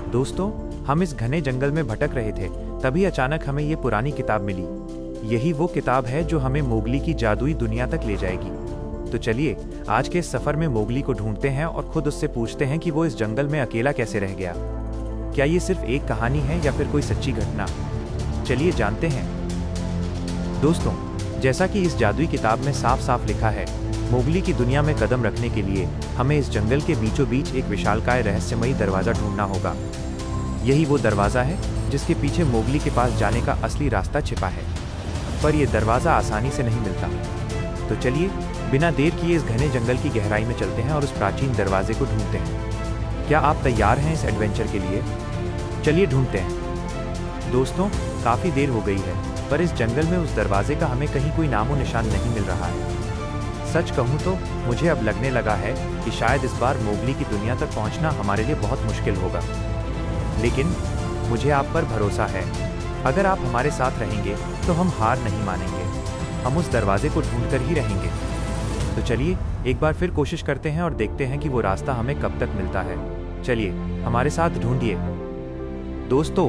दोस्तों, हम इस घने जंगल में भटक रहे थे, तभी अचानक हमें ये पुरानी किताब मिली। यही वो किताब है जो हमें मोगली की जादुई दुनिया तक ले जाएगी। तो चलिए आज के इस सफर में मोगली को ढूंढते हैं और खुद उससे पूछते हैं कि वो इस जंगल में अकेला कैसे रह गया। क्या ये सिर्फ एक कहानी है या फिर कोई सच्ची घटना? चलिए जानते हैं। दोस्तों, जैसा कि इस जादुई किताब में साफ साफ लिखा है, मोगली की दुनिया में कदम रखने के लिए हमें इस जंगल के बीचों बीच एक विशालकाय रहस्यमयी दरवाजा ढूंढना होगा। यही वो दरवाजा है जिसके पीछे मोगली के पास जाने का असली रास्ता छिपा है। पर यह दरवाजा आसानी से नहीं मिलता। तो चलिए बिना देर किए इस घने जंगल की गहराई में चलते हैं और उस प्राचीन दरवाजे को ढूंढते हैं। क्या आप तैयार हैं इस एडवेंचर के लिए? चलिए ढूंढते हैं। दोस्तों, काफी देर हो गई है, पर इस जंगल में उस दरवाजे का हमें कहीं कोई नामो निशान नहीं मिल रहा है। सच कहूँ तो मुझे अब लगने लगा है कि शायद इस बार मोगली की दुनिया तक पहुँचना हमारे लिए बहुत मुश्किल होगा। लेकिन मुझे आप पर भरोसा है। अगर आप हमारे साथ रहेंगे तो हम हार नहीं मानेंगे। हम उस दरवाजे को ढूंढकर ही रहेंगे। तो चलिए एक बार फिर कोशिश करते हैं और देखते हैं कि वो रास्ता हमें कब तक मिलता है। चलिए हमारे साथ ढूंढिए। दोस्तों,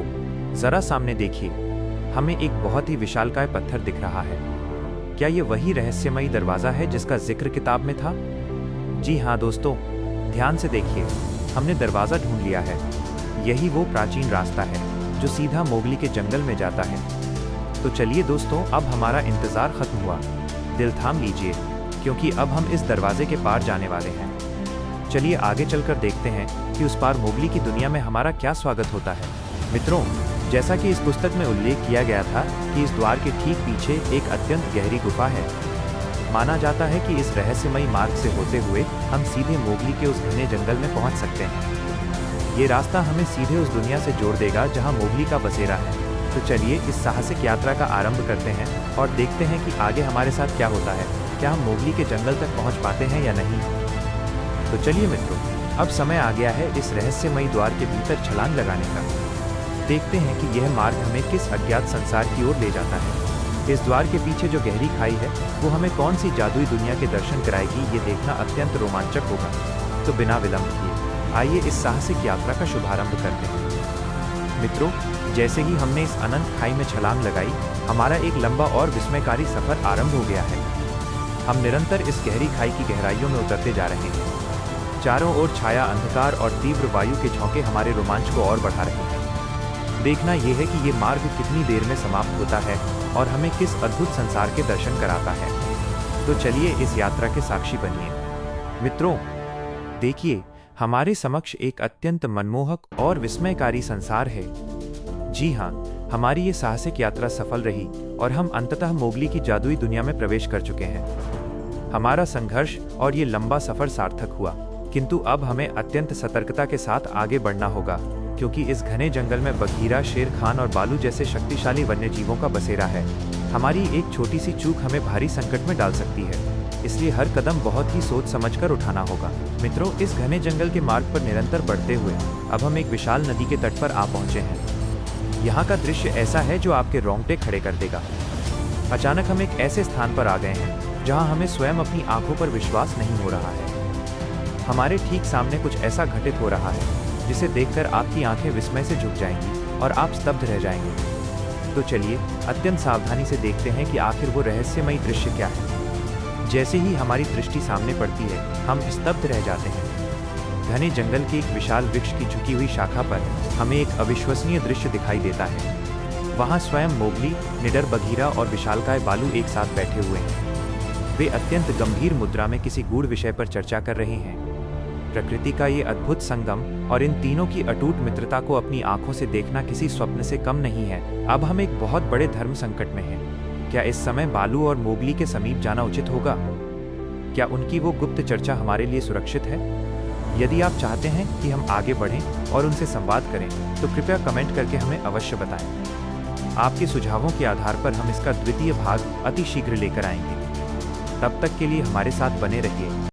जरा सामने देखिए, हमें एक बहुत ही विशालकाय पत्थर दिख रहा है। क्या ये वही रहस्यमयी दरवाजा है जिसका जिक्र किताब में था? जी हाँ दोस्तों, ध्यान से देखिए, हमने दरवाजा ढूंढ लिया है। यही वो प्राचीन रास्ता है जो सीधा मोगली के जंगल में जाता है। तो चलिए दोस्तों, अब हमारा इंतजार खत्म हुआ। दिल थाम लीजिए, क्योंकि अब हम इस दरवाजे के पार जाने वाले हैं। चलिए आगे चलकर देखते हैं कि उस पार मोगली की दुनिया में हमारा क्या स्वागत होता है। मित्रों, जैसा कि इस पुस्तक में उल्लेख किया गया था कि इस द्वार के ठीक पीछे एक अत्यंत गहरी गुफा है। माना जाता है कि इस रहस्यमयी मार्ग से होते हुए हम सीधे मोगली के उस घने जंगल में पहुंच सकते हैं। ये रास्ता हमें सीधे उस दुनिया से जोड़ देगा जहां मोगली का बसेरा है। तो चलिए इस साहसिक यात्रा का आरंभ करते हैं और देखते हैं कि आगे हमारे साथ क्या होता है। क्या हम मोगली के जंगल तक पहुंच पाते हैं या नहीं? तो चलिए मित्रों, अब समय आ गया है इस रहस्यमयी द्वार के भीतर छलांग लगाने का। देखते हैं कि यह मार्ग हमें किस अज्ञात संसार की ओर ले जाता है। इस द्वार के पीछे जो गहरी खाई है वो हमें कौन सी जादुई दुनिया के दर्शन कराएगी, ये देखना अत्यंत रोमांचक होगा। तो बिना विलंब किए आइए इस साहसिक यात्रा का शुभारंभ करते हैं। मित्रों, जैसे ही हमने इस अनंत खाई में छलांग लगाई, हमारा एक लंबा और विस्मयकारी सफर आरंभ हो गया है। हम निरंतर इस गहरी खाई की गहराइयों में उतरते जा रहे हैं। चारों ओर छाया अंधकार और तीव्र वायु के झोंके हमारे रोमांच को और बढ़ा रहे हैं। देखना यह है कि ये मार्ग कितनी देर में समाप्त होता है और हमें किस अद्भुत संसार के दर्शन कराता है। तो चलिए इस यात्रा के साक्षी बनिए। मित्रों, देखिए, हमारे समक्ष एक अत्यंत मनमोहक और विस्मयकारी संसार है। जी हाँ, हमारी ये साहसिक यात्रा सफल रही और हम अंततः मोगली की जादुई दुनिया में प्रवेश कर चुके हैं। हमारा संघर्ष और ये लंबा सफर सार्थक हुआ, किंतु अब हमें अत्यंत सतर्कता के साथ आगे बढ़ना होगा, क्योंकि इस घने जंगल में बघीरा, शेर खान और बालू जैसे शक्तिशाली वन्यजीवों का बसेरा है। हमारी एक छोटी सी चूक हमें भारी संकट में डाल सकती है, इसलिए हर कदम बहुत ही सोच समझकर उठाना होगा। मित्रों, इस घने जंगल के मार्ग पर निरंतर बढ़ते हुए अब हम एक विशाल नदी के तट पर आ पहुंचे हैं। यहाँ का दृश्य ऐसा है जो आपके रोंगटे खड़े कर देगा। अचानक हम एक ऐसे स्थान पर आ गए हैं जहाँ हमें स्वयं अपनी आंखों पर विश्वास नहीं हो रहा है। हमारे ठीक सामने कुछ ऐसा घटित हो रहा है जिसे देखकर आपकी आंखें विस्मय से झुक जाएंगी और आप स्तब्ध रह जाएंगे। तो चलिए अत्यंत सावधानी से देखते हैं कि आखिर वो रहस्यमयी दृश्य क्या है। जैसे ही हमारी दृष्टि सामने पड़ती है, हम स्तब्ध रह जाते हैं। घने जंगल के एक विशाल वृक्ष की झुकी हुई शाखा पर हमें एक अविश्वसनीय दृश्य दिखाई देता है। वहां स्वयं मोगली, निडर बघीरा और विशालकाय बालू एक साथ बैठे हुए हैं। वे अत्यंत गंभीर मुद्रा में किसी गूढ़ विषय पर चर्चा कर रहे हैं। प्रकृति का ये अद्भुत संगम और इन तीनों की अटूट मित्रता को अपनी आंखों से देखना किसी स्वप्न से कम नहीं है। अब हम एक बहुत बड़े धर्म संकट में हैं। क्या इस समय बालू और मोगली के समीप जाना उचित होगा? क्या उनकी वो गुप्त चर्चा हमारे लिए सुरक्षित है? यदि आप चाहते हैं कि हम आगे बढ़ें और उनसे संवाद करें, तो कृपया कमेंट करके हमें अवश्य बताएं। आपके सुझावों के आधार पर हम इसका द्वितीय भाग अति शीघ्र लेकर आएंगे। तब तक के लिए हमारे साथ बने रहिए।